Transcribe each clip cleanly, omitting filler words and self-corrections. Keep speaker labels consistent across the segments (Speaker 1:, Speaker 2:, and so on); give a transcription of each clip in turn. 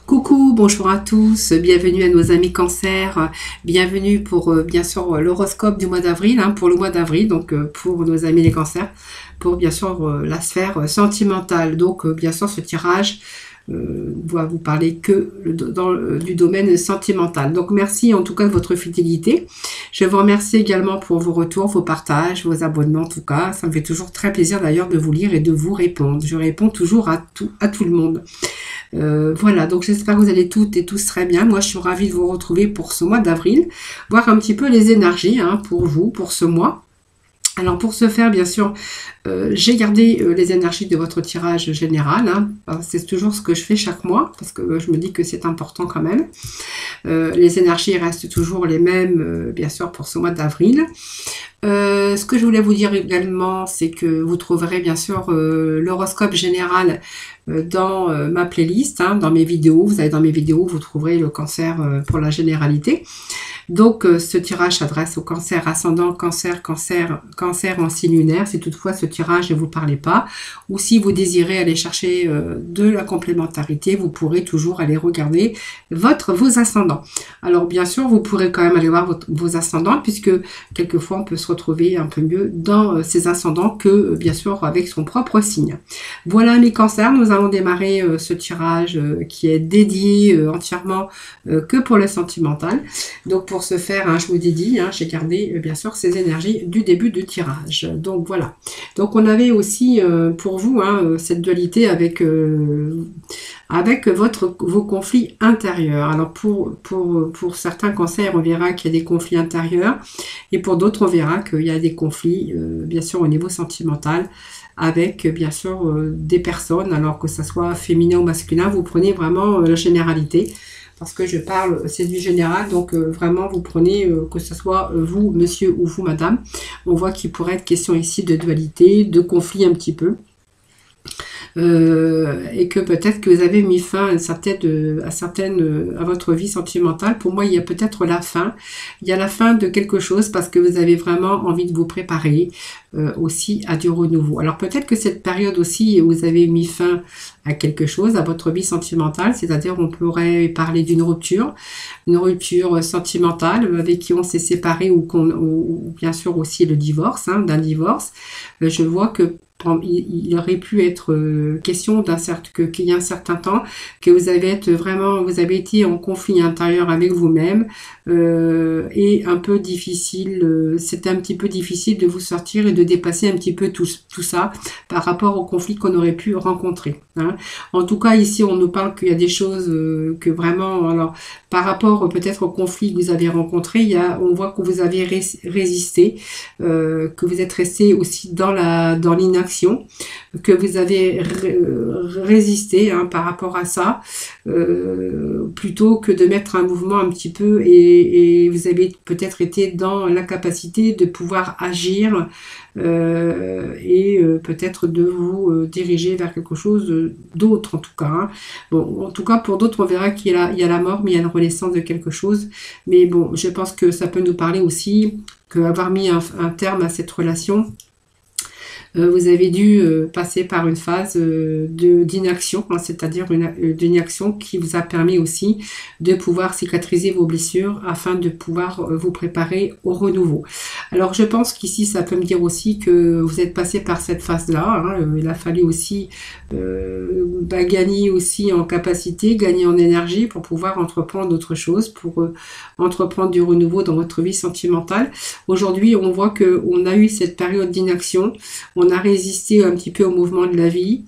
Speaker 1: Coucou, bonjour à tous, bienvenue à nos amis cancer, bienvenue pour bien sûr l'horoscope du mois d'avril, pour le mois d'avril, donc pour nos amis les cancers, pour bien sûr la sphère sentimentale. Donc bien sûr ce tirage doit vous parler que du domaine sentimental. Donc merci en tout cas de votre fidélité. Je vous remercie également pour vos retours, vos partages, vos abonnements en tout cas. Ça me fait toujours très plaisir d'ailleurs de vous lire et de vous répondre. Je réponds toujours à tout le monde. Voilà, donc j'espère que vous allez toutes et tous très bien. Moi, je suis ravie de vous retrouver pour ce mois d'avril, voir un petit peu les énergies pour vous, pour ce mois. Alors pour ce faire, bien sûr, j'ai gardé les énergies de votre tirage général. C'est toujours ce que je fais chaque mois, parce que je me dis que c'est important quand même. Les énergies restent toujours les mêmes, bien sûr, pour ce mois d'avril. Ce que je voulais vous dire également, c'est que vous trouverez bien sûr l'horoscope général dans ma playlist, dans mes vidéos. Vous allez dans mes vidéos, vous trouverez le cancer pour la généralité. Donc ce tirage s'adresse au cancer ascendant, cancer en signe lunaire, si toutefois ce tirage ne vous parlait pas, ou si vous désirez aller chercher de la complémentarité, vous pourrez toujours aller regarder vos ascendants. Alors bien sûr, vous pourrez quand même aller voir vos ascendants, puisque quelquefois on peut se retrouver un peu mieux dans ses ascendants que bien sûr avec son propre signe. Voilà mes cancers, nous allons démarrer ce tirage qui est dédié entièrement que pour le sentimental. Donc pour ce faire, je vous dédie, j'ai gardé bien sûr ces énergies du début du tirage. Donc voilà. Donc on avait aussi pour vous cette dualité avec vos conflits intérieurs. Alors pour certains cancers, on verra qu'il y a des conflits intérieurs, et pour d'autres, on verra qu'il y a des conflits, bien sûr, au niveau sentimental, avec bien sûr des personnes, alors que ça soit féminin ou masculin, vous prenez vraiment la généralité, parce que je parle, c'est du général, donc vraiment vous prenez, que ce soit vous, monsieur, ou vous, madame. On voit qu'il pourrait être question ici de dualité, de conflit un petit peu. Et que peut-être que vous avez mis fin à votre vie sentimentale. Pour moi, il y a peut-être la fin. Il y a la fin de quelque chose parce que vous avez vraiment envie de vous préparer aussi à du renouveau. Alors peut-être que cette période aussi, vous avez mis fin à quelque chose, à votre vie sentimentale, c'est-à-dire on pourrait parler d'une rupture, une rupture sentimentale avec qui on s'est séparé, ou bien sûr aussi le divorce, d'un divorce. Je vois que il aurait pu être question qu'il y a un certain temps que vous avez été en conflit intérieur avec vous-même, et un peu difficile, c'était un petit peu difficile de vous sortir et de dépasser un petit peu tout ça par rapport au conflit qu'on aurait pu rencontrer. En tout cas, ici, on nous parle qu'il y a des choses que vraiment, alors par rapport peut-être au conflit que vous avez rencontré, on voit que vous avez résisté, que vous êtes resté aussi dans l'inaction, que vous avez résisté par rapport à ça, plutôt que de mettre un mouvement un petit peu, et vous avez peut-être été dans l'incapacité de pouvoir agir, et peut-être de vous diriger vers quelque chose d'autre en tout cas. Bon, en tout cas pour d'autres on verra qu'il y a la mort, mais il y a une renaissance de quelque chose. Mais bon, je pense que ça peut nous parler aussi qu'avoir mis un terme à cette relation, vous avez dû passer par une phase d'inaction, c'est-à-dire d'une action qui vous a permis aussi de pouvoir cicatriser vos blessures afin de pouvoir vous préparer au renouveau. Alors je pense qu'ici ça peut me dire aussi que vous êtes passé par cette phase-là, il a fallu aussi gagner aussi en capacité, gagner en énergie pour pouvoir entreprendre d'autres choses, pour entreprendre du renouveau dans votre vie sentimentale. Aujourd'hui on voit qu'on a eu cette période d'inaction, on a résisté un petit peu au mouvement de la vie,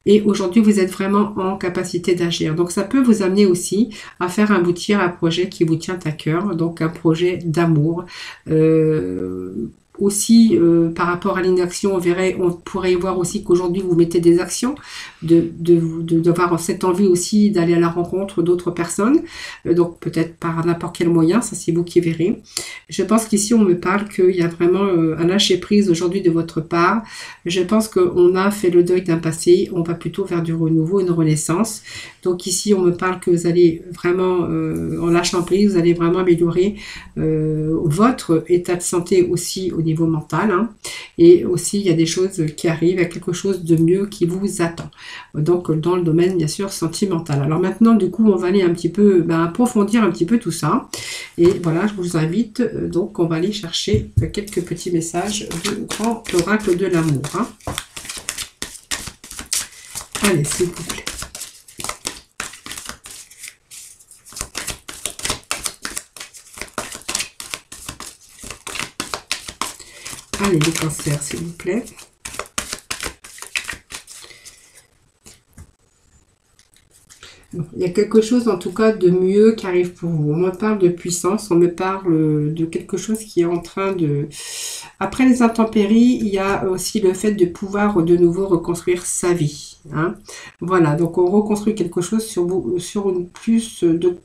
Speaker 1: et aujourd'hui vous êtes vraiment en capacité d'agir. Donc ça peut vous amener aussi à faire aboutir un projet qui vous tient à cœur, donc un projet d'amour. Aussi par rapport à l'inaction, on pourrait y voir aussi qu'aujourd'hui vous mettez des actions, d'avoir cette envie aussi d'aller à la rencontre d'autres personnes, donc peut-être par n'importe quel moyen, ça c'est vous qui verrez. Je pense qu'ici on me parle qu'il y a vraiment un lâcher prise aujourd'hui de votre part. Je pense qu'on a fait le deuil d'un passé, on va plutôt vers du renouveau, une renaissance. Donc ici on me parle que vous allez vraiment, en lâchant prise, vous allez vraiment améliorer votre état de santé aussi au niveau niveau mental. Hein. Et aussi, il y a des choses qui arrivent, il y a quelque chose de mieux qui vous attend. Donc, dans le domaine, bien sûr, sentimental. Alors maintenant, du coup, on va aller un petit peu, approfondir un petit peu tout ça. Et voilà, je vous invite, donc, on va aller chercher quelques petits messages du grand oracle de l'amour. Hein. Allez, s'il vous plaît. Allez, les cancers, s'il vous plaît. Bon, il y a quelque chose, en tout cas, de mieux qui arrive pour vous. On me parle de puissance, on me parle de quelque chose qui est en train de... Après les intempéries, il y a aussi le fait de pouvoir de nouveau reconstruire sa vie. Hein. Voilà, donc on reconstruit quelque chose sur une plus de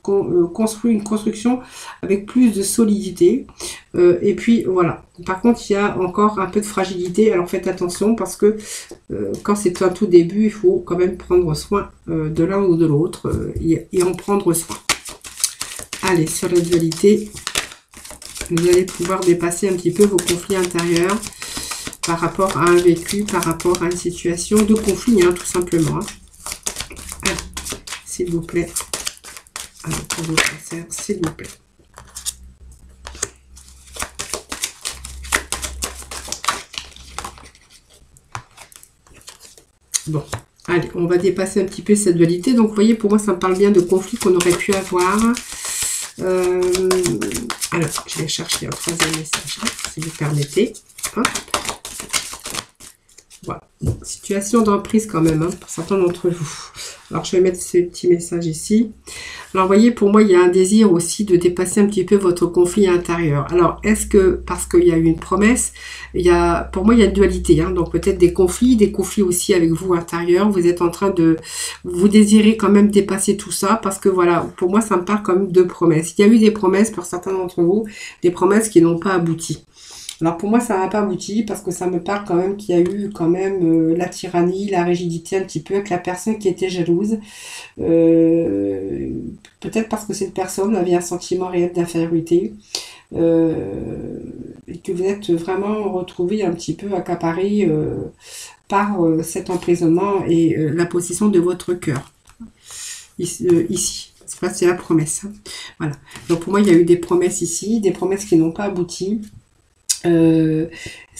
Speaker 1: construit une construction avec plus de solidité. Et puis voilà. Par contre, il y a encore un peu de fragilité. Alors faites attention parce que quand c'est un tout début, il faut quand même prendre soin de l'un ou de l'autre et en prendre soin. Allez, sur la dualité, vous allez pouvoir dépasser un petit peu vos conflits intérieurs par rapport à un vécu, par rapport à une situation de conflit, hein, tout simplement. Hein. Allez, s'il vous plaît. Alors, pour vos cancers, s'il vous plaît. Bon, allez, on va dépasser un petit peu cette dualité. Donc, vous voyez, pour moi, ça me parle bien de conflits qu'on aurait pu avoir. Alors, je vais chercher un troisième message, hein, si vous permettez. Hop. Voilà. Situation d'emprise quand même, hein, pour certains d'entre vous. Alors, je vais mettre ces petits messages ici. Alors, vous voyez, pour moi, il y a un désir aussi de dépasser un petit peu votre conflit intérieur. Alors, est-ce que, parce qu'il y a eu une promesse, pour moi, il y a une dualité. Hein, donc, peut-être des conflits aussi avec vous intérieur. Vous êtes en train de... Vous désirez quand même dépasser tout ça parce que, voilà, pour moi, ça me parle comme de promesses. Il y a eu des promesses pour certains d'entre vous, des promesses qui n'ont pas abouti. Alors pour moi, ça n'a pas abouti parce que ça me parle quand même qu'il y a eu quand même la tyrannie, la rigidité un petit peu avec la personne qui était jalouse. Peut-être parce que cette personne avait un sentiment réel d'infériorité et que vous êtes vraiment retrouvé un petit peu accaparé par cet emprisonnement et la possession de votre cœur. Ici. C'est la promesse. Hein. Voilà. Donc pour moi, il y a eu des promesses ici, des promesses qui n'ont pas abouti.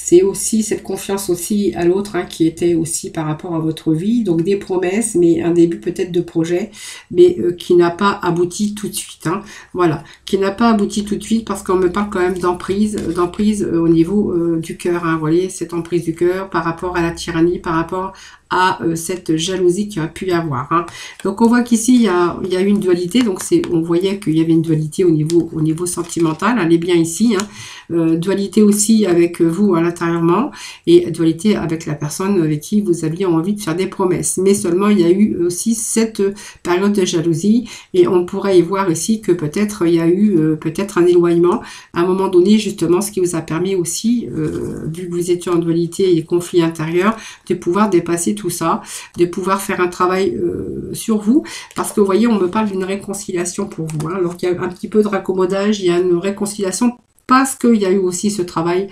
Speaker 1: C'est aussi cette confiance aussi à l'autre hein, qui était aussi par rapport à votre vie, donc des promesses, mais un début peut-être de projet, mais qui n'a pas abouti tout de suite. Hein. Voilà, qui n'a pas abouti tout de suite parce qu'on me parle quand même d'emprise au niveau du cœur. Hein, vous voyez, cette emprise du cœur par rapport à la tyrannie, par rapport à cette jalousie qu'il y a pu y avoir. Hein. Donc on voit qu'ici il y a eu une dualité, donc on voyait qu'il y avait une dualité au niveau sentimental, elle est bien ici. Hein. Dualité aussi avec vous à l'intérieurement et dualité avec la personne avec qui vous aviez envie de faire des promesses. Mais seulement il y a eu aussi cette période de jalousie et on pourrait y voir ici que peut-être il y a eu peut-être un éloignement à un moment donné justement, ce qui vous a permis aussi, vu que vous étiez en dualité et conflit intérieur, de pouvoir dépasser tout ça, de pouvoir faire un travail sur vous, parce que vous voyez, on me parle d'une réconciliation pour vous. Hein. Alors qu'il y a un petit peu de raccommodage, il y a une réconciliation parce qu'il y a eu aussi ce travail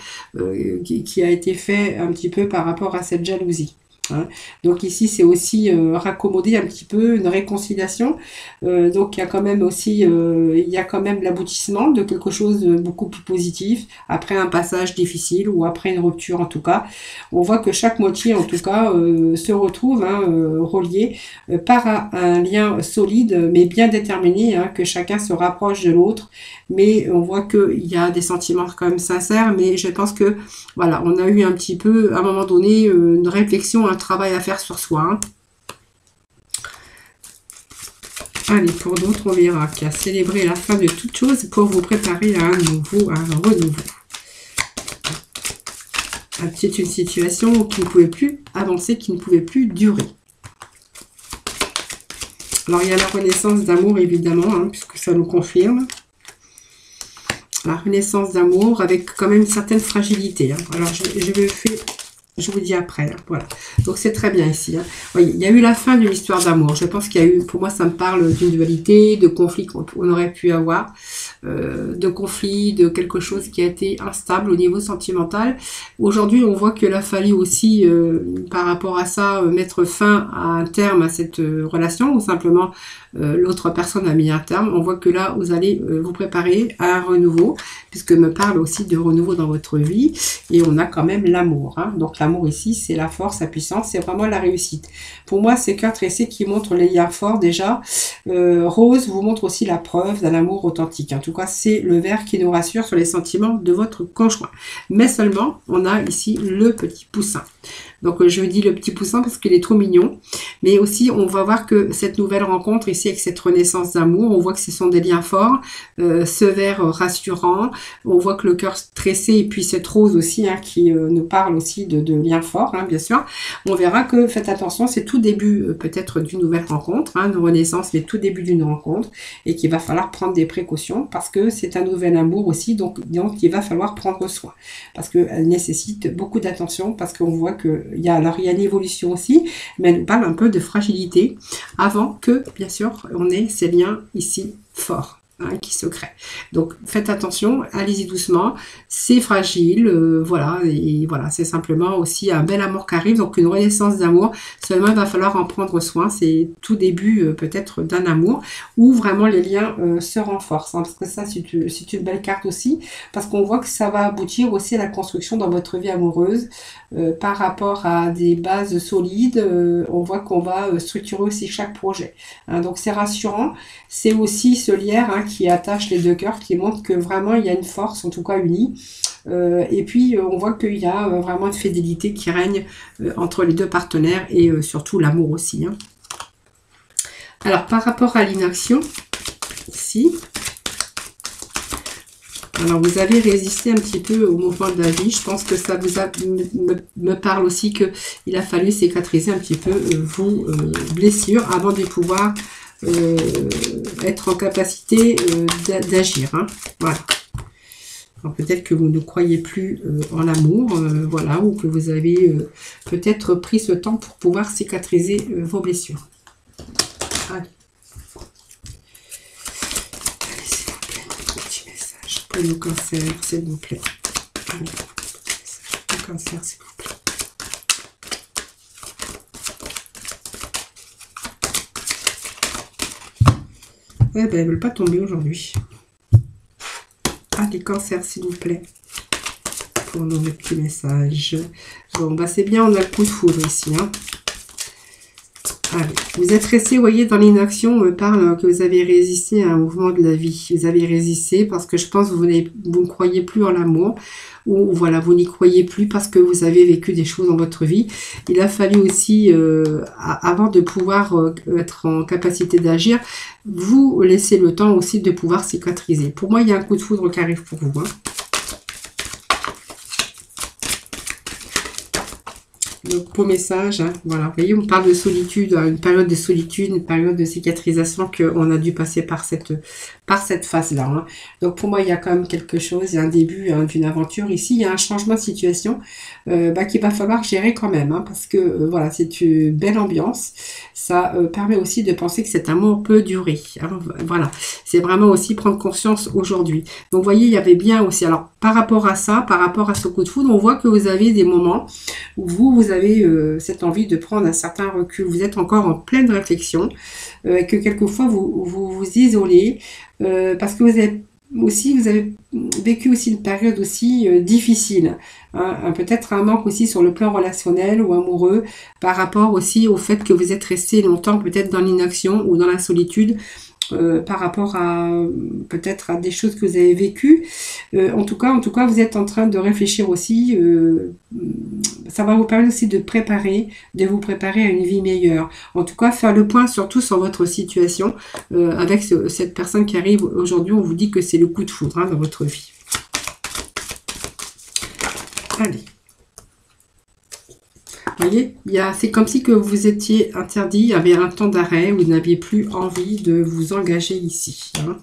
Speaker 1: qui a été fait un petit peu par rapport à cette jalousie. Hein. Donc ici c'est aussi raccommoder un petit peu une réconciliation, donc il y a quand même aussi l'aboutissement de quelque chose de beaucoup plus positif après un passage difficile ou après une rupture. En tout cas on voit que chaque moitié en tout cas se retrouve relié par un lien solide mais bien déterminé, hein, que chacun se rapproche de l'autre, mais on voit qu'il y a des sentiments quand même sincères, mais je pense que voilà, on a eu un petit peu à un moment donné une réflexion, un travail à faire sur soi. Hein. Allez, pour d'autres, on verra qu'à célébrer la fin de toute chose pour vous préparer à un renouveau. C'est une situation qui ne pouvait plus avancer, qui ne pouvait plus durer. Alors, il y a la renaissance d'amour, évidemment, hein, puisque ça nous confirme. La renaissance d'amour avec quand même une certaine fragilité. Hein. Alors, je vais faire Je vous dis après, hein, voilà. Donc c'est très bien ici. Hein. Voyez, il y a eu la fin de l'histoire d'amour. Je pense qu'il y a eu, pour moi, ça me parle d'une dualité, de conflit qu'on aurait pu avoir, de conflit, de quelque chose qui a été instable au niveau sentimental. Aujourd'hui, on voit qu'il a fallu aussi, par rapport à ça, mettre fin à un terme à cette relation, ou simplement l'autre personne a mis un terme. On voit que là, vous allez vous préparer à un renouveau, puisque me parle aussi de renouveau dans votre vie, et on a quand même l'amour. Hein. Donc l'amour ici, c'est la force, la puissance, c'est vraiment la réussite. Pour moi, c'est cœur tressé qui montre les liens forts déjà. Rose vous montre aussi la preuve d'un amour authentique. En tout cas, c'est le vert qui nous rassure sur les sentiments de votre conjoint. Mais seulement, on a ici le petit poussin. Donc je dis le petit poussin parce qu'il est trop mignon. Mais aussi, on va voir que cette nouvelle rencontre ici, avec cette renaissance d'amour, on voit que ce sont des liens forts. Ce vert rassurant, on voit que le cœur tressé, et puis cette rose aussi, hein, qui nous parle aussi de liens forts, hein, bien sûr. On verra que, faites attention, c'est tout début peut-être d'une nouvelle rencontre, hein, de renaissance, mais tout début d'une rencontre, et qu'il va falloir prendre des précautions, parce que c'est un nouvel amour aussi, donc il va falloir prendre soin, parce qu'elle nécessite beaucoup d'attention, parce qu'on voit que il y a une évolution aussi, mais elle nous parle un peu de fragilité avant que, bien sûr, on ait ces liens ici forts. Hein, qui se créent. Donc faites attention, allez-y doucement, c'est fragile, voilà, et voilà, c'est simplement aussi un bel amour qui arrive, donc une renaissance d'amour, seulement il va falloir en prendre soin, c'est tout début peut-être d'un amour, où vraiment les liens se renforcent, hein, parce que ça c'est une belle carte aussi, parce qu'on voit que ça va aboutir aussi à la construction dans votre vie amoureuse, par rapport à des bases solides, on voit qu'on va structurer aussi chaque projet, hein, donc c'est rassurant, c'est aussi ce lierre, hein, qui attache les deux cœurs, qui montre que vraiment il y a une force, en tout cas unie. Et puis on voit qu'il y a vraiment une fidélité qui règne entre les deux partenaires et surtout l'amour aussi. Hein. Alors par rapport à l'inaction, ici, alors vous avez résisté un petit peu au mouvement de la vie. Je pense que ça vous me parle aussi qu'il a fallu cicatriser un petit peu vos blessures avant de pouvoir être en capacité d'agir. Hein. Voilà. Peut-être que vous ne croyez plus en l'amour, voilà, ou que vous avez peut-être pris ce temps pour pouvoir cicatriser vos blessures. Allez. Allez, s'il vous plaît, un petit message pour le cancer, s'il vous plaît. Allez, le cancer, s'il vous plaît. Eh ben, elles ne veulent pas tomber aujourd'hui. Ah, les cancers, s'il vous plaît. Pour nos petits messages. Bon, bah c'est bien, on a le coup de foudre ici. Hein. Allez, vous êtes resté, vous voyez, dans l'inaction, on me parle que vous avez résisté à un mouvement de la vie. Vous avez résisté parce que je pense que vous ne croyez plus en l'amour. Ou voilà, vous n'y croyez plus parce que vous avez vécu des choses dans votre vie. Il a fallu aussi, avant de pouvoir être en capacité d'agir, vous laisser le temps aussi de pouvoir cicatriser. Pour moi, il y a un coup de foudre qui arrive pour vous. Hein. Donc, beau message, hein, voilà. Vous voyez, on parle de solitude, hein, une période de solitude, une période de cicatrisation qu'on a dû passer par cette phase-là. Hein. Donc, pour moi, il y a quand même quelque chose, il y a un début hein, d'une aventure ici. Il y a un changement de situation qu'il va falloir gérer quand même, hein, parce que voilà, c'est une belle ambiance. Ça permet aussi de penser que cet amour peut durer. Hein, voilà, c'est vraiment aussi prendre conscience aujourd'hui. Donc, vous voyez, il y avait bien aussi. Alors, par rapport à ça, par rapport à ce coup de foudre, on voit que vous avez des moments où vous avez cette envie de prendre un certain recul. Vous êtes encore en pleine réflexion, que quelquefois vous isolez, parce que vous avez vécu aussi une période aussi difficile. Hein, peut-être un manque aussi sur le plan relationnel ou amoureux, par rapport aussi au fait que vous êtes resté longtemps peut-être dans l'inaction ou dans la solitude, par rapport à peut-être à des choses que vous avez vécues. En tout cas, vous êtes en train de réfléchir aussi. Ça va vous permettre aussi de vous préparer à une vie meilleure. En tout cas, faire le point surtout sur votre situation avec cette personne qui arrive aujourd'hui. On vous dit que c'est le coup de foudre hein, dans votre vie. Allez. Vous voyez, c'est comme si que vous étiez interdit, il y avait un temps d'arrêt, vous n'aviez plus envie de vous engager ici. Hein.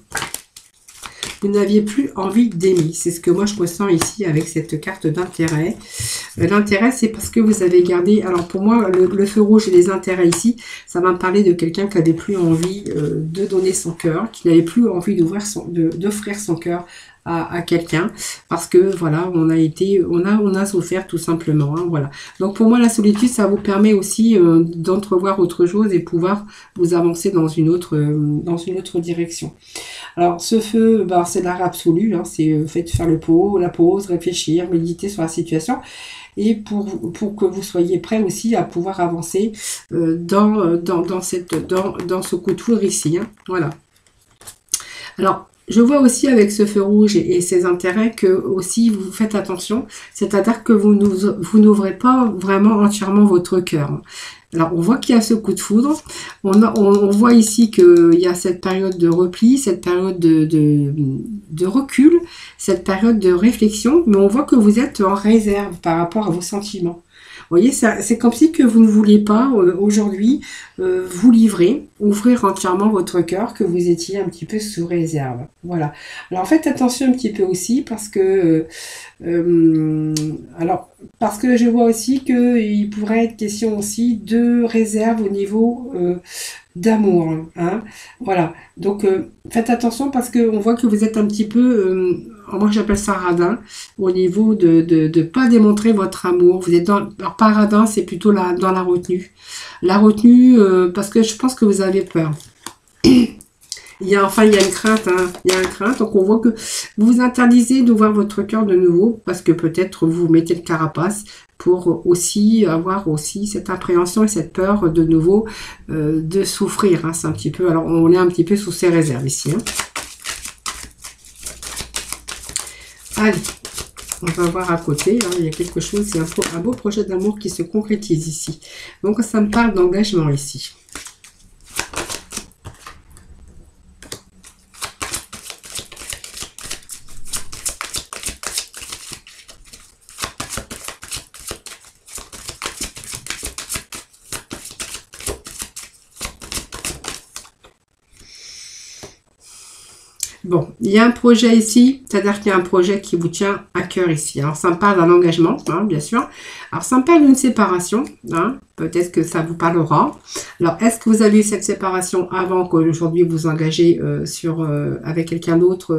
Speaker 1: vous n'aviez plus envie d'aimer. C'est ce que moi je ressens ici avec cette carte d'intérêt. L'intérêt, c'est parce que vous avez gardé... Alors pour moi, le feu rouge et les intérêts ici, ça va me parler de quelqu'un qui n'avait plus envie de donner son cœur, qui n'avait plus envie d'offrir son cœur à quelqu'un, parce que voilà, on a souffert tout simplement, hein, voilà. Donc pour moi, la solitude, ça vous permet aussi d'entrevoir autre chose et pouvoir vous avancer dans une autre direction. Alors ce feu, ben, c'est l'art absolu, hein, c'est fait de faire la pause, réfléchir, méditer sur la situation, et pour que vous soyez prêt aussi à pouvoir avancer dans ce coup de foudre ici, hein, voilà. Alors, je vois aussi avec ce feu rouge et ses intérêts que aussi vous faites attention, c'est-à-dire que vous n'ouvrez pas vraiment entièrement votre cœur. Alors, on voit qu'il y a ce coup de foudre, on voit ici qu'il y a cette période de repli, cette période de recul, cette période de réflexion, mais on voit que vous êtes en réserve par rapport à vos sentiments. Vous voyez, c'est comme si que vous ne vouliez pas aujourd'hui vous livrer, ouvrir entièrement votre cœur, que vous étiez un petit peu sous réserve. Voilà. Alors faites attention un petit peu aussi parce que je vois aussi qu'il pourrait être question aussi de réserve au niveau d'amour. Hein. Voilà. Donc faites attention parce qu'on voit que vous êtes un petit peu... moi j'appelle ça radin, au niveau de pas démontrer votre amour. Vous êtes alors pas radin, c'est plutôt dans la retenue. La retenue, parce que je pense que vous avez peur. Il y a une crainte, hein. Il y a une crainte, donc on voit que vous vous interdisez d'ouvrir votre cœur de nouveau, parce que peut-être vous mettez le carapace pour aussi avoir aussi cette appréhension et cette peur de nouveau de souffrir. Hein. C'est un petit peu, alors on est un petit peu sous ces réserves ici. Hein. Allez, on va voir à côté, hein, il y a quelque chose, c'est un beau projet d'amour qui se concrétise ici. Donc ça me parle d'engagement ici. Bon, il y a un projet ici, c'est-à-dire qu'il y a un projet qui vous tient à cœur ici. Alors, ça me parle d'un engagement, hein, bien sûr. Alors, ça me parle d'une séparation, hein, peut-être que ça vous parlera. Alors, est-ce que vous avez eu cette séparation avant qu'aujourd'hui vous engagez avec quelqu'un d'autre,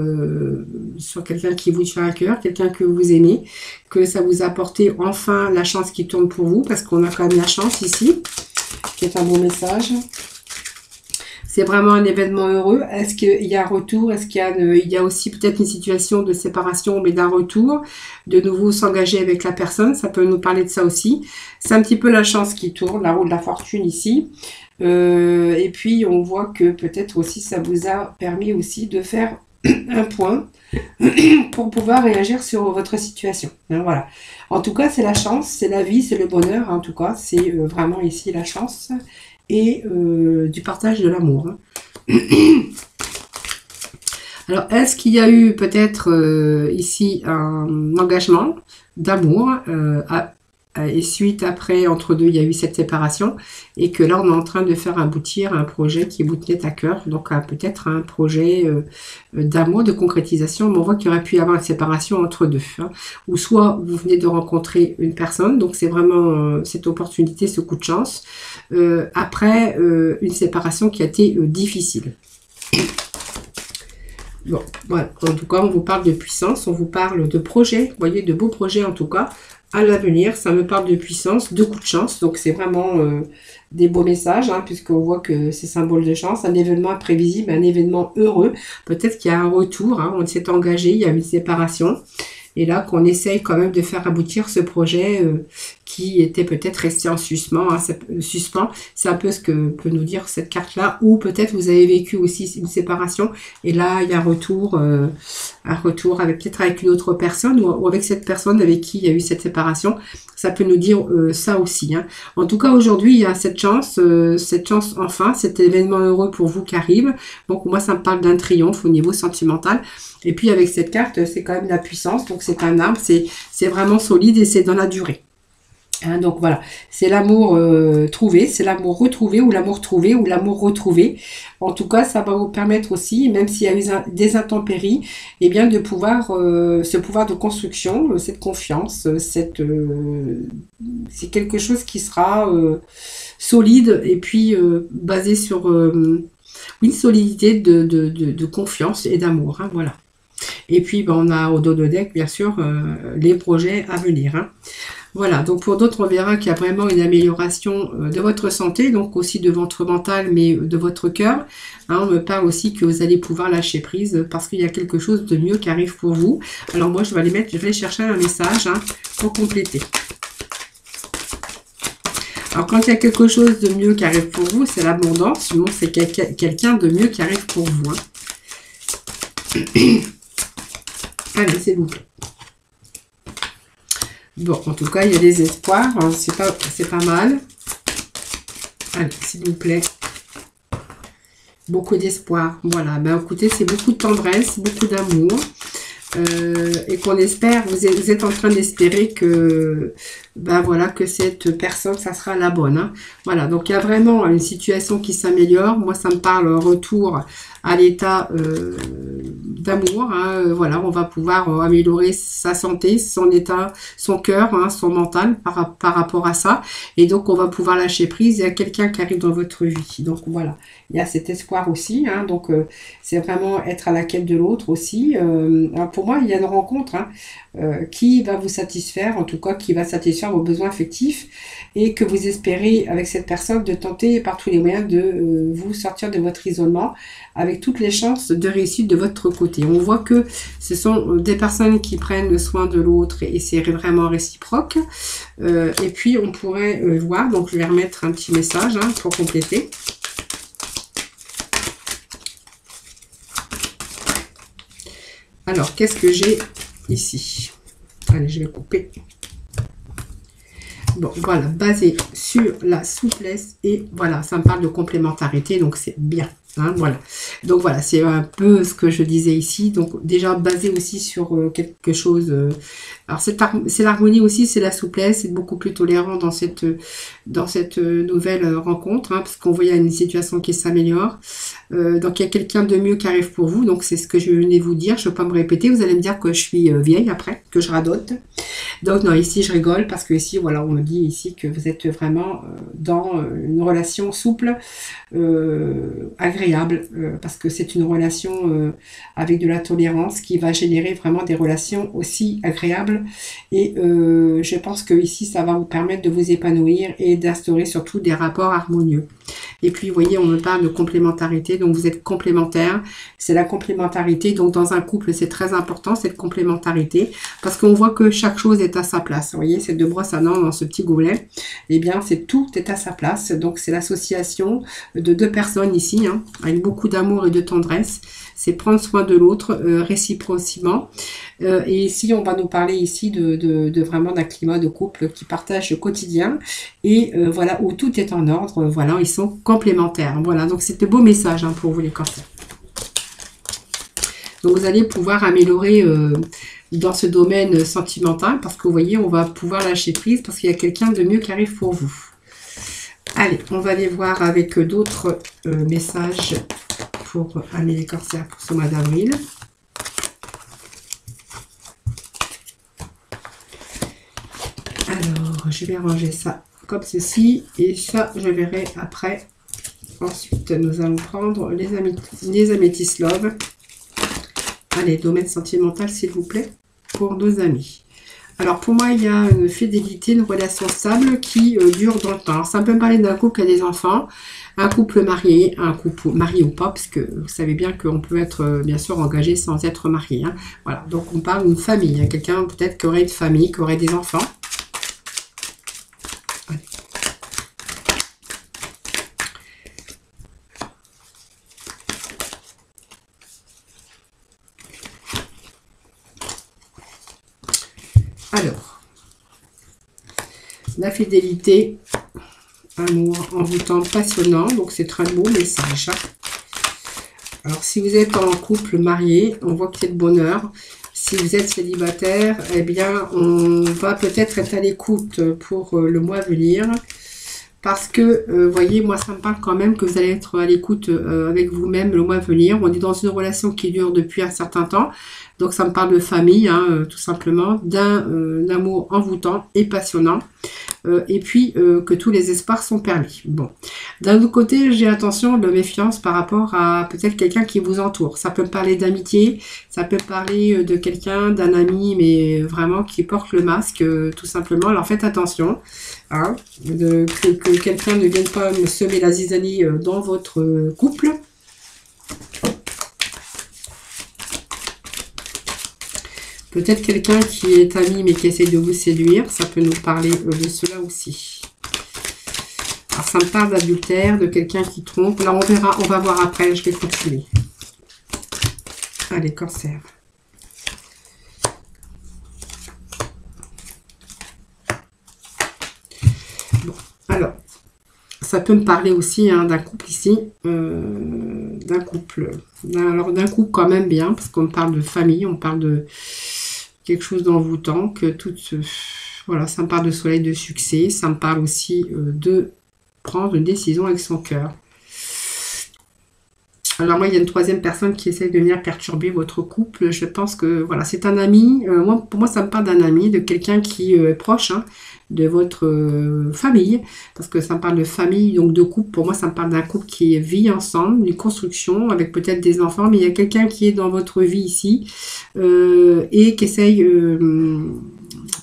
Speaker 1: sur quelqu'un qui vous tient à cœur, quelqu'un que vous aimez, que ça vous a apporté enfin la chance qui tourne pour vous, parce qu'on a quand même la chance ici, qui est un bon message. C'est vraiment un événement heureux. Est-ce qu'il y a un retour? Est-ce qu'il y a aussi peut-être une situation de séparation, mais d'un retour, de nouveau s'engager avec la personne? Ça peut nous parler de ça aussi. C'est un petit peu la chance qui tourne, la roue de la fortune ici. Et puis, on voit que peut-être aussi, ça vous a permis aussi de faire un point pour pouvoir réagir sur votre situation. Hein, voilà. En tout cas, c'est la chance, c'est la vie, c'est le bonheur. En tout cas, c'est vraiment ici la chance. Et du partage de l'amour. Hein. Alors, est-ce qu'il y a eu peut-être ici un engagement d'amour et suite après, entre deux, il y a eu cette séparation et que là, on est en train de faire aboutir un projet qui vous tenait à cœur, donc peut-être un projet d'amour, de concrétisation, mais on voit qu'il y aurait pu y avoir une séparation entre deux, hein, ou soit vous venez de rencontrer une personne, donc c'est vraiment cette opportunité, ce coup de chance, après une séparation qui a été difficile. Bon, voilà, en tout cas, on vous parle de puissance, on vous parle de projets, vous voyez, de beaux projets en tout cas, à l'avenir, ça me parle de puissance, de coups de chance, donc c'est vraiment des beaux messages, hein, puisqu'on voit que c'est symbole de chance, un événement imprévisible, un événement heureux, peut-être qu'il y a un retour, hein, on s'est engagé, il y a une séparation, et là qu'on essaye quand même de faire aboutir ce projet qui était peut-être resté en suspens, hein, c'est un peu ce que peut nous dire cette carte-là, ou peut-être vous avez vécu aussi une séparation, et là il y a un retour avec peut-être avec une autre personne, ou avec cette personne avec qui il y a eu cette séparation, ça peut nous dire ça aussi. Hein. En tout cas aujourd'hui il y a cette chance enfin, cet événement heureux pour vous qui arrive, donc moi ça me parle d'un triomphe au niveau sentimental, et puis avec cette carte c'est quand même la puissance, donc c'est un arbre, c'est vraiment solide et c'est dans la durée. Hein, donc voilà, c'est l'amour trouvé, c'est l'amour retrouvé ou l'amour trouvé ou l'amour retrouvé. En tout cas, ça va vous permettre aussi, même s'il y a eu des intempéries, eh bien de pouvoir, ce pouvoir de construction, cette confiance, c'est quelque chose qui sera solide et puis basé sur une solidité de confiance et d'amour. Hein, voilà. Et puis, ben, on a au dos de deck, bien sûr, les projets à venir. Hein. Voilà, donc pour d'autres, on verra qu'il y a vraiment une amélioration de votre santé, donc aussi de votre mental, mais de votre cœur. Hein, on me parle aussi que vous allez pouvoir lâcher prise parce qu'il y a quelque chose de mieux qui arrive pour vous. Alors moi, je vais aller chercher un message hein, pour compléter. Alors quand il y a quelque chose de mieux qui arrive pour vous, c'est l'abondance. Sinon, c'est quelqu'un de mieux qui arrive pour vous. Hein. Allez, s'il vous plaît. Bon, en tout cas, il y a des espoirs. Hein, c'est pas mal. Allez, s'il vous plaît. Beaucoup d'espoir. Voilà. Ben, écoutez, c'est beaucoup de tendresse, beaucoup d'amour. Et qu'on espère, vous êtes en train d'espérer que, ben voilà, que cette personne, ça sera la bonne. Hein. Voilà, donc il y a vraiment une situation qui s'améliore. Moi, ça me parle retour à l'état d'amour. Hein. Voilà, on va pouvoir améliorer sa santé, son état, son cœur, hein, son mental par rapport à ça. Et donc, on va pouvoir lâcher prise. Il y a quelqu'un qui arrive dans votre vie. Donc, voilà, il y a cet espoir aussi. Hein. Donc, c'est vraiment être à la quête de l'autre aussi. Alors pour moi, il y a une rencontre hein, qui va vous satisfaire, en tout cas, qui va satisfaire vos besoins affectifs et que vous espérez avec cette personne de tenter par tous les moyens de vous sortir de votre isolement avec toutes les chances de réussite de votre côté. On voit que ce sont des personnes qui prennent soin de l'autre et c'est vraiment réciproque. Et puis, on pourrait voir, donc je vais remettre un petit message hein, pour compléter. Alors, qu'est-ce que j'ai ici? Allez, je vais couper. Bon, voilà, basé sur la souplesse et voilà, ça me parle de complémentarité, donc c'est bien. Hein, voilà. Donc voilà, c'est un peu ce que je disais ici. Donc déjà basé aussi sur quelque chose. Alors c'est l'harmonie aussi, c'est la souplesse, c'est beaucoup plus tolérant dans cette nouvelle rencontre, hein, parce qu'on voit il y a une situation qui s'améliore. Donc il y a quelqu'un de mieux qui arrive pour vous. Donc c'est ce que je venais vous dire. Je ne vais pas me répéter. Vous allez me dire que je suis vieille après, que je radote. Donc non, ici je rigole parce que ici voilà, on me dit ici que vous êtes vraiment dans une relation souple, agréable, parce que c'est une relation avec de la tolérance qui va générer vraiment des relations aussi agréables. Et je pense que ici ça va vous permettre de vous épanouir et d'instaurer surtout des rapports harmonieux. Et puis vous voyez, on me parle de complémentarité, donc vous êtes complémentaires. C'est la complémentarité, donc dans un couple c'est très important cette complémentarité, parce qu'on voit que chaque chose est à sa place. Vous voyez, ces deux brosses à dents dans ce petit gobelet, eh bien tout est à sa place. Donc c'est l'association de deux personnes ici, hein, avec beaucoup d'amour et de tendresse. C'est prendre soin de l'autre réciproquement. Et ici, on va nous parler ici de vraiment d'un climat de couple qui partage le quotidien et voilà, où tout est en ordre. Voilà, ils sont complémentaires. Voilà, donc c'est de beaux messages hein, pour vous les cancers. Donc vous allez pouvoir améliorer dans ce domaine sentimental parce que vous voyez, on va pouvoir lâcher prise parce qu'il y a quelqu'un de mieux qui arrive pour vous. Allez, on va aller voir avec d'autres messages pour Amélie Corsaire pour ce mois d'avril. Alors, je vais ranger ça comme ceci et ça, je verrai après. Ensuite, nous allons prendre les améthystes love. Allez, domaine sentimental, s'il vous plaît, pour nos amis. Alors, pour moi, il y a une fidélité, une relation stable qui dure dans le temps. Alors, ça peut me parler d'un couple qui a des enfants, un couple marié, un couple marié ou pas, parce que vous savez bien qu'on peut être, bien sûr, engagé sans être marié. Hein. Voilà, donc on parle d'une famille. Hein. Quelqu'un peut-être qui aurait une famille, qui aurait des enfants. Allez. Alors, la fidélité, amour envoûtant, passionnant, donc c'est très beau message. Alors, si vous êtes en couple marié, on voit que c'est le bonheur. Si vous êtes célibataire, eh bien, on va peut-être être à l'écoute pour le mois à venir. Parce que, vous voyez, moi, ça me parle quand même que vous allez être à l'écoute avec vous-même le mois à venir. On est dans une relation qui dure depuis un certain temps. Donc, ça me parle de famille, hein, tout simplement, d'un amour envoûtant et passionnant. Et puis, que tous les espoirs sont permis. Bon. D'un autre côté, j'ai attention de méfiance par rapport à peut-être quelqu'un qui vous entoure. Ça peut me parler d'amitié, ça peut me parler de quelqu'un, d'un ami, mais vraiment qui porte le masque, tout simplement. Alors, faites attention. Hein, que quelqu'un ne vienne pas me semer la zizanie dans votre couple. Peut-être quelqu'un qui est ami mais qui essaie de vous séduire, ça peut nous parler de cela aussi. Alors ça me parle d'adultère, de quelqu'un qui trompe. Là on verra, on va voir après, je vais continuer. Allez, Cancer. Alors, ça peut me parler aussi hein, d'un couple ici, d'un couple quand même bien, parce qu'on me parle de famille, on parle de quelque chose d'envoûtant, que voilà, ça me parle de soleil, de succès, ça me parle aussi de prendre une décision avec son cœur. Alors moi, il y a une troisième personne qui essaie de venir perturber votre couple. Je pense que voilà, c'est un ami. Pour moi, ça me parle d'un ami, de quelqu'un qui est proche hein, de votre famille. Parce que ça me parle de famille, donc de couple. Pour moi, ça me parle d'un couple qui vit ensemble, une construction, avec peut-être des enfants. Mais il y a quelqu'un qui est dans votre vie ici et qui essaye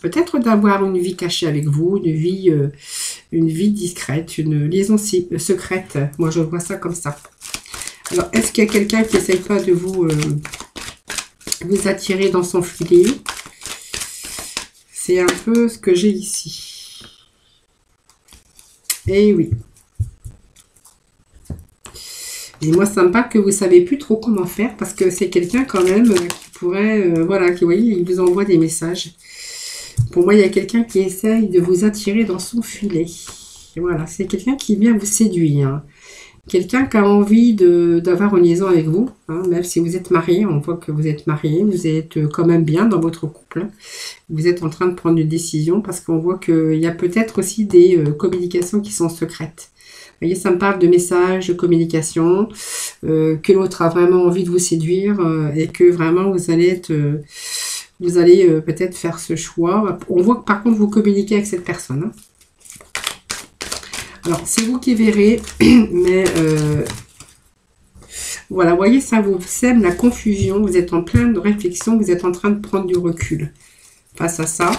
Speaker 1: peut-être d'avoir une vie cachée avec vous, une vie discrète, une liaison secrète. Moi, je vois ça comme ça. Alors, est-ce qu'il y a quelqu'un qui n'essaye pas de vous attirer dans son filet? C'est un peu ce que j'ai ici. Eh oui. Et moi, ça me parle que vous ne savez plus trop comment faire parce que c'est quelqu'un quand même qui pourrait, voilà, qui, vous voyez, il vous envoie des messages. Pour moi, il y a quelqu'un qui essaye de vous attirer dans son filet. Et voilà, c'est quelqu'un qui vient vous séduire. Quelqu'un qui a envie d'avoir une liaison avec vous, hein, même si vous êtes marié, on voit que vous êtes marié, vous êtes quand même bien dans votre couple. Vous êtes en train de prendre une décision parce qu'on voit qu'il y a peut-être aussi des communications qui sont secrètes. Vous voyez, ça me parle de messages, de communication, que l'autre a vraiment envie de vous séduire et que vraiment vous allez peut-être faire ce choix. On voit que par contre vous communiquez avec cette personne. Hein. Alors, c'est vous qui verrez, mais voilà, vous voyez, ça vous sème la confusion, vous êtes en pleine réflexion, vous êtes en train de prendre du recul face à ça.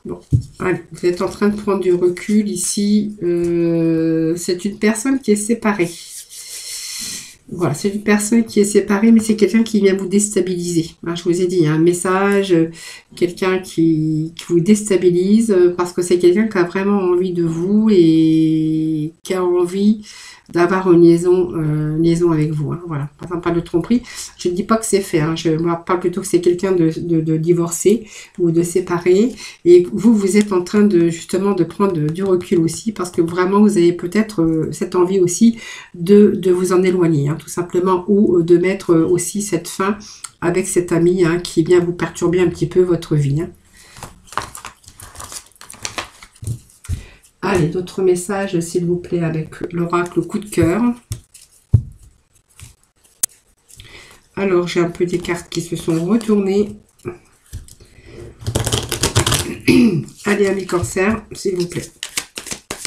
Speaker 1: Bon, allez, vous êtes en train de prendre du recul ici. C'est une personne qui est séparée. Voilà, c'est une personne qui est séparée, mais c'est quelqu'un qui vient vous déstabiliser. Hein, je vous ai dit, un message, quelqu'un qui vous déstabilise parce que c'est quelqu'un qui a vraiment envie de vous et qui a envie d'avoir une liaison avec vous. Hein, voilà, ça ne parle de tromperie. Je ne dis pas que c'est fait. Hein, je parle plutôt que c'est quelqu'un de divorcé ou de séparé. Et vous êtes en train justement de prendre du recul aussi parce que vraiment vous avez peut-être cette envie aussi de vous en éloigner, hein, tout simplement, ou de mettre aussi cette fin avec cet ami hein, qui vient vous perturber un petit peu votre vie. Hein. Allez, d'autres messages, s'il vous plaît, avec l'oracle coup de cœur. Alors, j'ai un peu des cartes qui se sont retournées. Allez, amis Cancer, s'il vous plaît.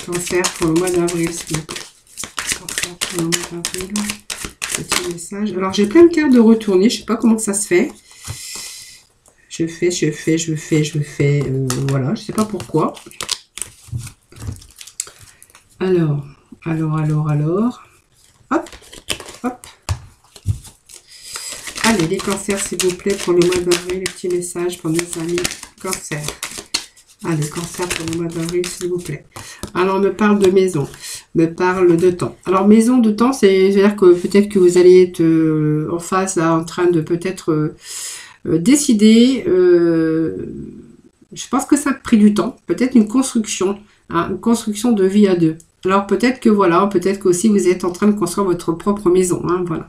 Speaker 1: Cancer pour le mois d'avril, s'il vous plaît. Cancer pour le mois d'avril. Petit message. Alors, j'ai plein de cartes de retourner. Je ne sais pas comment ça se fait. Je fais. Voilà, je ne sais pas pourquoi. Alors. Hop. Allez, les cancers, s'il vous plaît, pour le mois d'avril, les petits messages pour nos amis cancers. Allez, cancer pour le mois d'avril, s'il vous plaît. Alors, on me parle de maison, me parle de temps. Alors, maison de temps, c'est-à-dire que peut-être que vous allez être en phase, là, en train de peut-être décider. Je pense que ça a pris du temps, peut-être une construction, hein, une construction de vie à deux. Alors peut-être que voilà, peut-être qu'aussi vous êtes en train de construire votre propre maison, hein, voilà.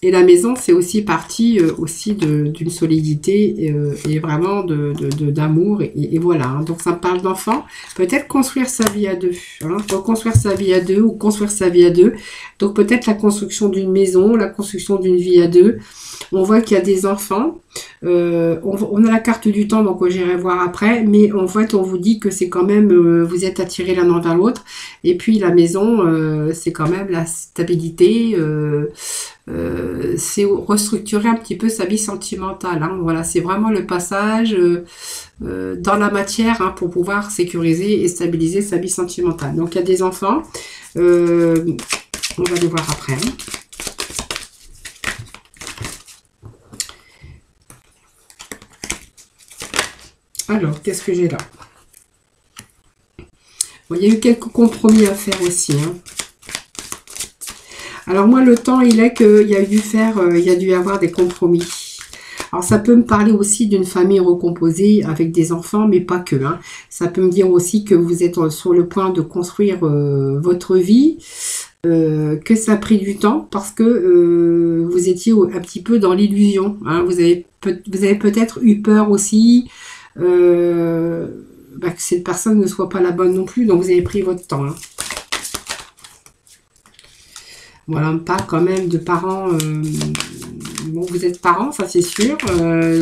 Speaker 1: Et la maison, c'est aussi partie aussi d'une solidité et vraiment d'amour. Et voilà, hein. Donc ça me parle d'enfant. Peut-être construire sa vie à deux. Hein. Reconstruire sa vie à deux ou construire sa vie à deux. Donc peut-être la construction d'une maison, la construction d'une vie à deux. On voit qu'il y a des enfants. On a la carte du temps, donc j'irai voir après. Mais en fait, on vous dit que c'est quand même, vous êtes attirés l'un envers l'autre. Et puis la maison, c'est quand même la stabilité. C'est restructurer un petit peu sa vie sentimentale. Hein. Voilà, c'est vraiment le passage dans la matière, hein, pour pouvoir sécuriser et stabiliser sa vie sentimentale. Donc il y a des enfants. On va les voir après. Hein. Alors, qu'est-ce que j'ai là? Bon, il y a eu quelques compromis à faire aussi. Hein. Alors moi, le temps, il est qu'il y a dû y avoir des compromis. Alors ça peut me parler aussi d'une famille recomposée avec des enfants, mais pas que. Hein. Ça peut me dire aussi que vous êtes sur le point de construire votre vie, que ça a pris du temps parce que vous étiez un petit peu dans l'illusion. Hein. Vous avez peut-être eu peur aussi que cette personne ne soit pas la bonne non plus, donc vous avez pris votre temps. Hein. Voilà, on me parle quand même de parents. Bon, vous êtes parents, ça c'est sûr.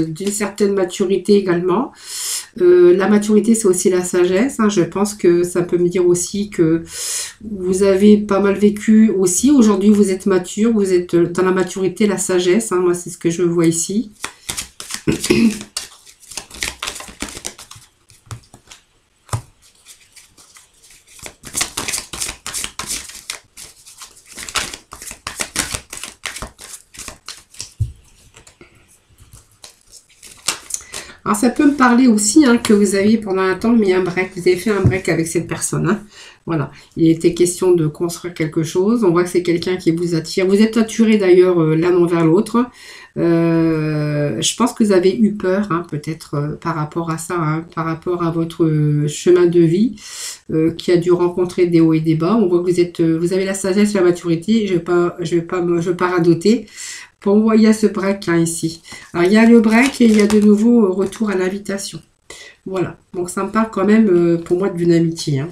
Speaker 1: D'une certaine maturité également. La maturité, c'est aussi la sagesse. Hein. Je pense que ça peut me dire aussi que vous avez pas mal vécu aussi. Aujourd'hui, vous êtes mature. Vous êtes dans la maturité, la sagesse. Hein. Moi, c'est ce que je vois ici. Alors ça peut me parler aussi hein, que vous avez pendant un temps mis un break, vous avez fait un break avec cette personne. Hein. Voilà, il était question de construire quelque chose. On voit que c'est quelqu'un qui vous attire. Vous êtes attirés d'ailleurs l'un envers l'autre. Je pense que vous avez eu peur, hein, peut-être par rapport à ça, hein, par rapport à votre chemin de vie qui a dû rencontrer des hauts et des bas. On voit que vous avez la sagesse, la maturité. Je vais pas radoter. Pour moi, il y a ce break hein, ici. Alors, il y a le break et il y a de nouveau retour à l'invitation. Voilà. Donc, ça me parle quand même pour moi d'une amitié. Hein.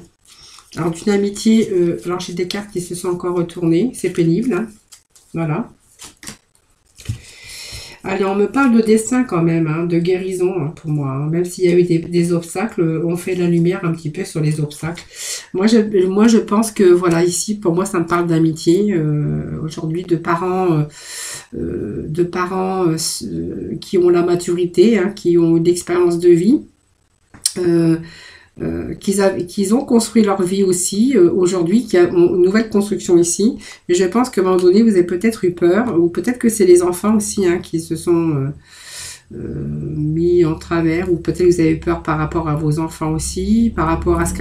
Speaker 1: Alors, d'une amitié, alors j'ai des cartes qui se sont encore retournées. C'est pénible. Hein. Voilà. Allez, on me parle de destin quand même, hein, de guérison hein, pour moi. Hein. Même s'il y a eu des obstacles, on fait la lumière un petit peu sur les obstacles. Moi, je pense que, voilà, ici, pour moi, ça me parle d'amitié. Aujourd'hui, de parents qui ont la maturité, hein, qui ont l'expérience de vie. Qu'ils ont construit leur vie aussi aujourd'hui, qu'il y a une nouvelle construction ici. Mais je pense qu'à un moment donné, vous avez peut-être eu peur, ou peut-être que c'est les enfants aussi hein, qui se sont mis en travers, ou peut-être que vous avez peur par rapport à vos enfants aussi, par rapport à ce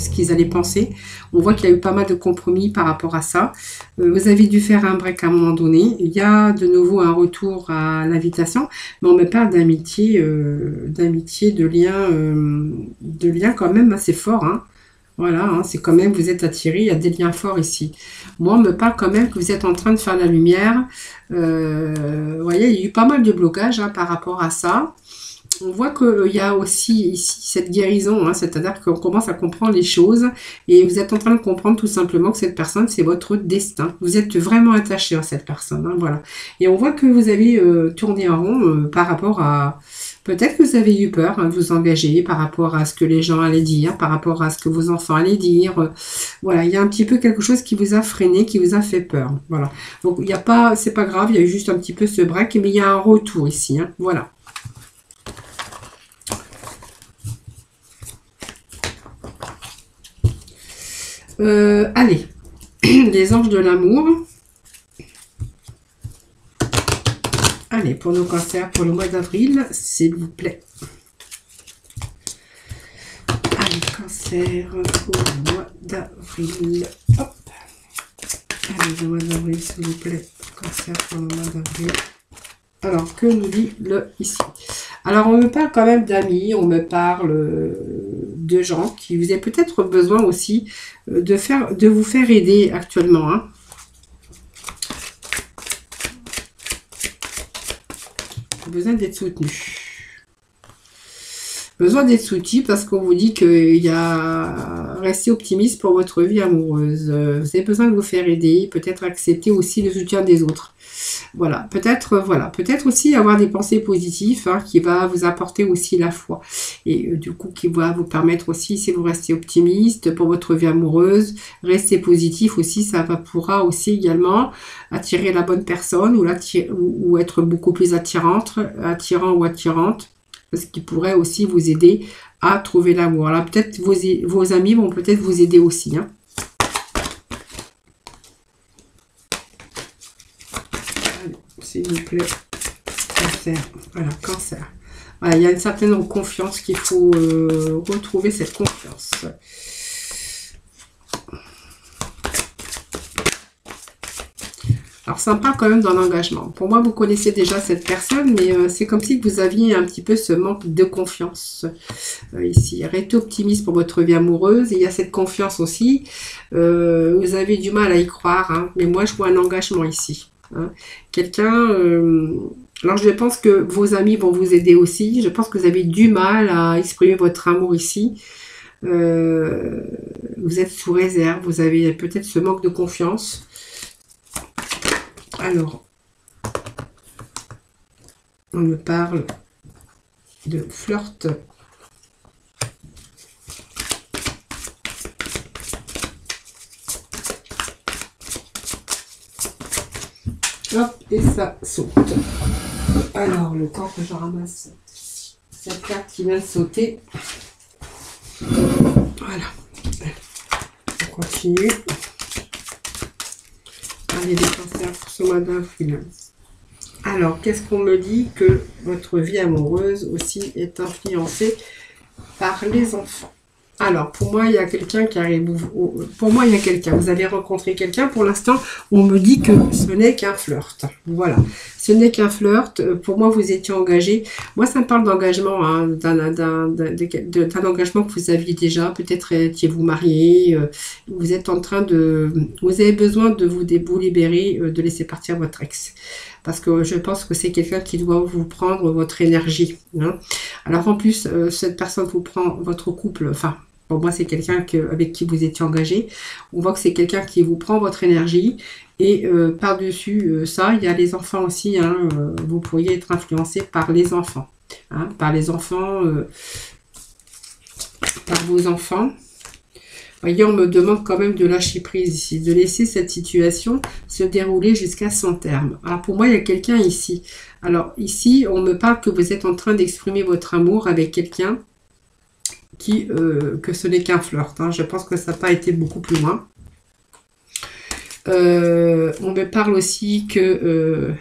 Speaker 1: qu'ils allaient penser. On voit qu'il y a eu pas mal de compromis par rapport à ça. Vous avez dû faire un break à un moment donné. Il y a de nouveau un retour à l'invitation, mais on me parle d'amitié, de liens quand même assez forts. Hein. Voilà, hein, c'est quand même, vous êtes attirés, il y a des liens forts ici. Moi, on me parle quand même que vous êtes en train de faire la lumière. Vous voyez, il y a eu pas mal de blocages hein, par rapport à ça. On voit qu'il y a aussi ici cette guérison, hein, c'est-à-dire qu'on commence à comprendre les choses et vous êtes en train de comprendre tout simplement que cette personne, c'est votre destin. Vous êtes vraiment attaché à cette personne, hein, voilà. Et on voit que vous avez tourné en rond par rapport à... Peut-être que vous avez eu peur hein, de vous engager par rapport à ce que les gens allaient dire, par rapport à ce que vos enfants allaient dire. Voilà, il y a un petit peu quelque chose qui vous a freiné, qui vous a fait peur. Voilà. Donc, il n'y a pas, c'est pas grave, il y a eu juste un petit peu ce break, mais il y a un retour ici. Hein, voilà. Allez, les anges de l'amour. Allez, pour nos cancers, pour le mois d'avril, s'il vous plaît. Allez, cancer, pour le mois d'avril. Hop. Allez, le mois d'avril, s'il vous plaît. Cancer pour le mois d'avril. Alors, que nous dit le ici? Alors, on me parle quand même d'amis, on me parle de gens qui vous avez peut-être besoin aussi de vous faire aider actuellement. Hein. Besoin d'être soutenu. Besoin d'être soutenu parce qu'on vous dit qu'il y a... Restez optimiste pour votre vie amoureuse. Vous avez besoin de vous faire aider, peut-être accepter aussi le soutien des autres. Voilà, peut-être aussi avoir des pensées positives hein, qui va vous apporter aussi la foi. Et du coup, qui va vous permettre aussi, si vous restez optimiste pour votre vie amoureuse, restez positif aussi, ça pourra aussi également attirer la bonne personne ou être beaucoup plus attirant ou attirante. Ce qui pourrait aussi vous aider à trouver l'amour. Alors peut-être vos amis vont peut-être vous aider aussi. Hein. S'il vous plaît, cancer. Voilà, cancer. Voilà, il y a une certaine confiance qu'il faut retrouver cette confiance. Alors, ça me parle quand même d'un engagement. Pour moi, vous connaissez déjà cette personne, mais c'est comme si vous aviez un petit peu ce manque de confiance. Ici, restez optimiste pour votre vie amoureuse. Et il y a cette confiance aussi. Vous avez du mal à y croire, hein, mais moi, je vois un engagement ici. Hein. Quelqu'un... alors, je pense que vos amis vont vous aider aussi. Je pense que vous avez du mal à exprimer votre amour ici. Vous êtes sous réserve. Vous avez peut-être ce manque de confiance. Alors, on me parle de flirt. Hop, et ça saute. Alors, le temps que je ramasse cette carte qui vient de sauter. Voilà. On continue. Allez, des cancers pour ce mois d'avril. Alors, qu'est-ce qu'on me dit? Que votre vie amoureuse aussi est influencée par les enfants. Alors, pour moi, il y a quelqu'un qui arrive. Pour moi, il y a quelqu'un. Vous avez rencontré quelqu'un. Pour l'instant, on me dit que ce n'est qu'un flirt. Voilà. Ce n'est qu'un flirt. Pour moi, vous étiez engagé. Moi, ça me parle d'engagement, hein, d'un engagement que vous aviez déjà. Peut-être étiez-vous marié. Vous êtes en train de... Vous avez besoin de vous libérer, de laisser partir votre ex. Parce que je pense que c'est quelqu'un qui doit vous prendre votre énergie. Hein. Alors en plus, cette personne vous prend votre couple, enfin, pour moi c'est quelqu'un avec qui vous étiez engagé. On voit que c'est quelqu'un qui vous prend votre énergie. Et par-dessus ça, il y a les enfants aussi. Hein, vous pourriez être influencé par les enfants. Hein, par les enfants, par vos enfants. Voyez, on me demande quand même de lâcher prise ici, de laisser cette situation se dérouler jusqu'à son terme. Alors pour moi, il y a quelqu'un ici. Alors ici, on me parle que vous êtes en train d'exprimer votre amour avec quelqu'un que ce n'est qu'un flirt. Hein. Je pense que ça n'a pas été beaucoup plus loin. On me parle aussi que...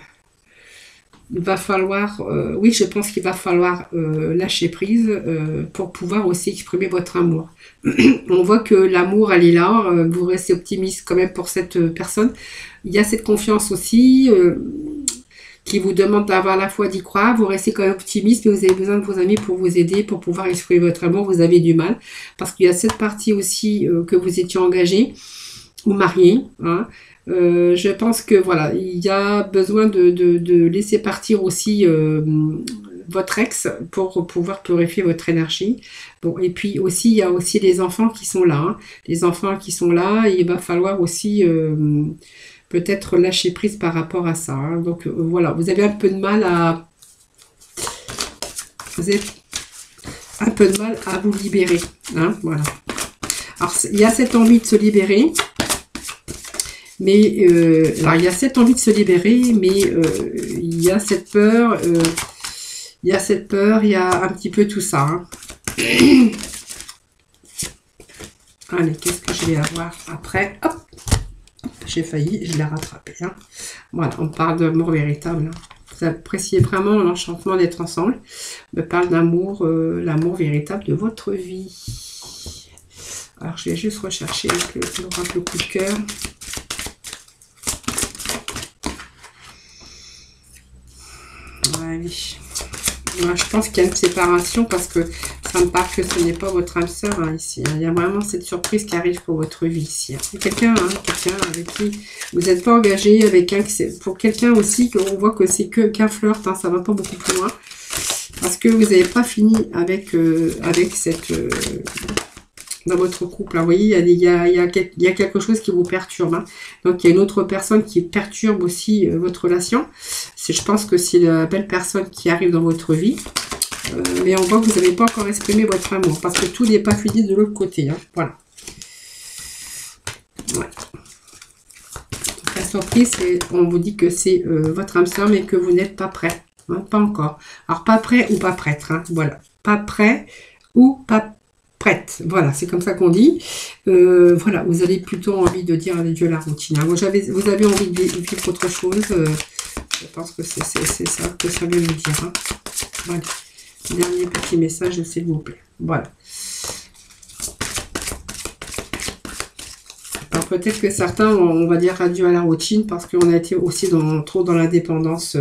Speaker 1: il va falloir, oui, je pense qu'il va falloir lâcher prise pour pouvoir aussi exprimer votre amour. On voit que l'amour, elle est là, vous restez optimiste quand même pour cette personne. Il y a cette confiance aussi qui vous demande d'avoir la foi d'y croire. Vous restez quand même optimiste, mais vous avez besoin de vos amis pour vous aider, pour pouvoir exprimer votre amour. Vous avez du mal parce qu'il y a cette partie aussi que vous étiez engagé ou marié, hein. Je pense que voilà, il y a besoin de laisser partir aussi votre ex pour pouvoir purifier votre énergie. Bon, et puis aussi, il y a aussi les enfants qui sont là. Hein. Les enfants qui sont là, il va falloir aussi peut-être lâcher prise par rapport à ça. Hein. Donc voilà, vous avez un peu de mal à... Vous avez un peu de mal à vous libérer. Hein, voilà. Alors, il y a cette envie de se libérer. Mais alors il y a cette envie de se libérer, mais il y a cette peur, il y a un petit peu tout ça. Hein. Allez, qu'est-ce que je vais avoir après? Hop, j'ai failli, je l'ai rattrapé. Hein. Voilà, on parle d'amour véritable. Hein. Vous appréciez vraiment l'enchantement d'être ensemble. On me parle d'amour, l'amour véritable de votre vie. Alors je vais juste rechercher le coup de cœur. Allez. Moi, je pense qu'il y a une séparation parce que ça me parle que ce n'est pas votre âme sœur hein, ici. Hein. Il y a vraiment cette surprise qui arrive pour votre vie ici. Hein. C'est quelqu'un avec qui vous n'êtes pas engagé, avec un pour quelqu'un aussi qu'on voit que c'est qu'un flirt, hein, ça va pas beaucoup plus loin. Parce que vous n'avez pas fini avec cette... dans votre couple. Hein. Vous voyez, il y a quelque chose qui vous perturbe. Hein. Donc, il y a une autre personne qui perturbe aussi votre relation. Je pense que c'est la belle personne qui arrive dans votre vie. Mais on voit que vous n'avez pas encore exprimé votre amour. Parce que tout n'est pas fini de l'autre côté. Hein. Voilà. Ouais. Donc, la surprise, on vous dit que c'est votre âme sœur, mais que vous n'êtes pas prêt. Hein, pas encore. Alors, pas prêt ou pas prêtre. Hein. Voilà. Pas prêt ou pas prête. Voilà, c'est comme ça qu'on dit. Voilà, vous avez plutôt envie de dire adieu à la routine. Hein. Vous avez envie de vivre autre chose. Je pense que c'est ça que ça veut nous dire. Hein. Voilà. Dernier petit message, s'il vous plaît. Voilà. Alors peut-être que certains, on va dire adieu à la routine parce qu'on a été aussi trop dans l'indépendance,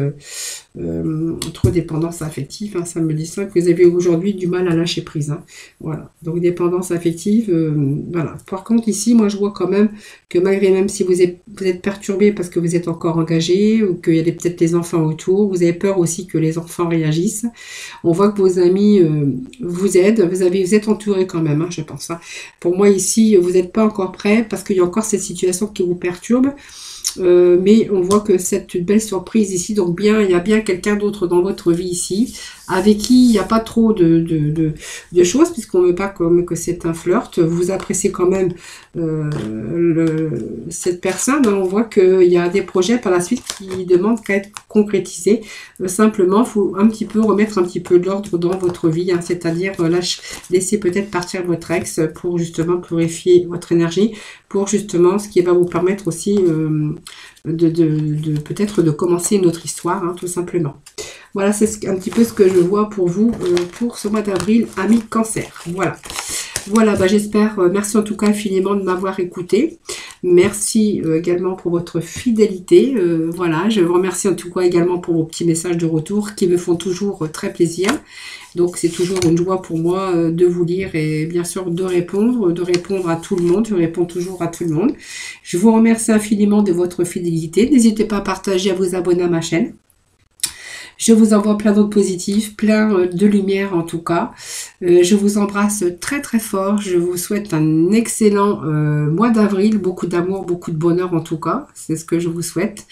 Speaker 1: trop dépendance affective. Hein, ça me dit ça, que vous avez aujourd'hui du mal à lâcher prise. Hein, voilà. Donc dépendance affective, voilà. Par contre ici, moi je vois quand même que malgré même si vous êtes perturbé parce que vous êtes encore engagé ou qu'il y a peut-être les enfants autour, vous avez peur aussi que les enfants réagissent. On voit que vos amis vous aident, vous êtes entouré quand même, hein, je pense. Hein. Pour moi ici, vous n'êtes pas encore prêt parce qu'il y a encore cette situation qui vous perturbe. Mais on voit que c'est une belle surprise ici, donc il y a bien quelqu'un d'autre dans votre vie ici, avec qui il n'y a pas trop de choses, puisqu'on ne veut pas comme que c'est un flirt. Vous appréciez quand même cette personne, hein. On voit qu'il y a des projets par la suite qui demandent qu'à être concrétisés. Simplement, il faut un petit peu remettre un petit peu de l'ordre dans votre vie, hein, c'est-à-dire laisser peut-être partir votre ex pour justement purifier votre énergie, pour justement ce qui va vous permettre aussi peut-être de commencer une autre histoire, hein, tout simplement. Voilà, c'est un petit peu ce que je vois pour vous pour ce mois d'avril, amis Cancer. Voilà. Voilà, bah, j'espère, merci en tout cas infiniment de m'avoir écouté. Merci également pour votre fidélité. Voilà, je vous remercie en tout cas également pour vos petits messages de retour qui me font toujours très plaisir. Donc c'est toujours une joie pour moi de vous lire et bien sûr de répondre à tout le monde. Je réponds toujours à tout le monde. Je vous remercie infiniment de votre fidélité. N'hésitez pas à partager, à vous abonner à ma chaîne. Je vous envoie plein d'autres positifs, plein de lumière en tout cas. Je vous embrasse très très fort. Je vous souhaite un excellent mois d'avril. Beaucoup d'amour, beaucoup de bonheur en tout cas. C'est ce que je vous souhaite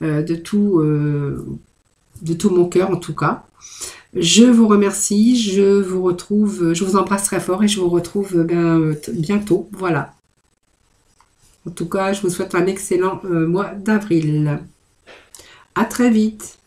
Speaker 1: de tout mon cœur en tout cas. Je vous remercie. Je vous embrasse très fort et je vous retrouve bientôt. Voilà. En tout cas, je vous souhaite un excellent mois d'avril. À très vite.